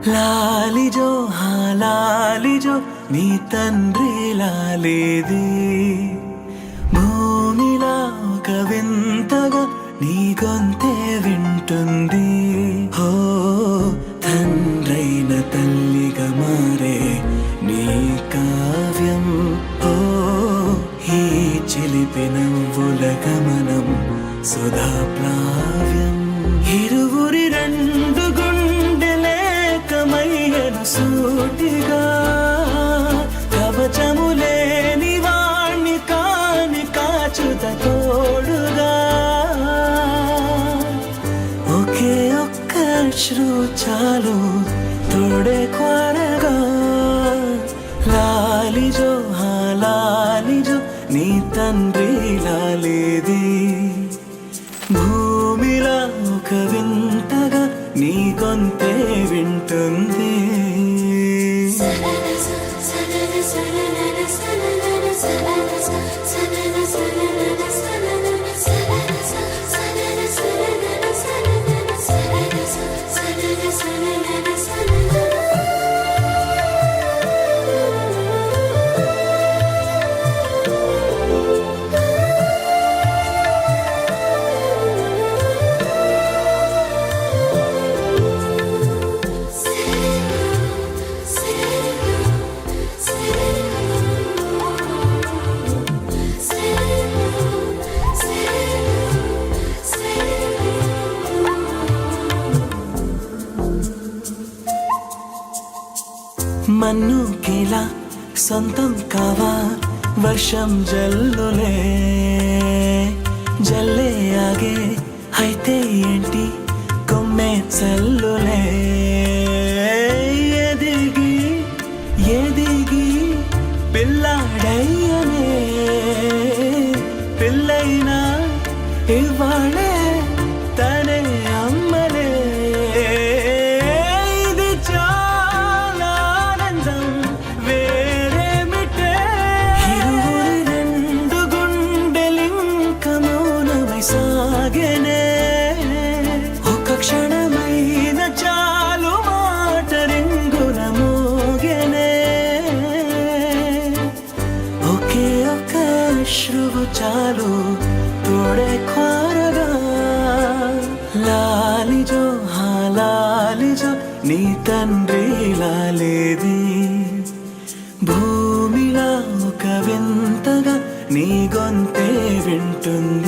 లాలిజో లాలిజో నీ తండ్రి లాలేది భూమిలా ఒక వింతగా నీ గొంతే వింటుంది హో తండ్రైన తల్లిగా మారే నీ కావ్యం హో ఈ చిలిపి నవ్వుల గమనం సుధా ప్లావ్యం ఇరువురి రెండు గుండెలేకమయ్యను సూటిగా కవచములేని వాణ్ణి కాని కాచుత తోడుగా ఒకే ఒక్క అశ్రు చాలు తోడే క్వారగా లాలిజో లాలిజో నీ తండ్రి లాలేది భూమిలా ఒక వింతగా నీ గొంతే వింటుంది మన్నుకిలా సొంతం కావా వర్షం జల్లులే జల్లే ఆగే అయితే ఏంటి కొమ్మే చల్లులే ఎదిగి ఎదిగి పిల్లాడయ్యనే పిల్లైనా ఇవాళే తనే అమ్మలే ఇది చాలా ఆనందం వేరేమిటే ఇరువురి రెండు గుండెలింక మౌనమై సాగెనే ఒక క్షణమైన చాలు మాట రింగున మోగెనే ఒకే ఒక అశ్రువు చాలు తోడే క్వారగా లాలిజో లాలిజో నీ తండ్రి లాలేది భూమిలా ఒక వింతగా నీ గొంతే వింటుంది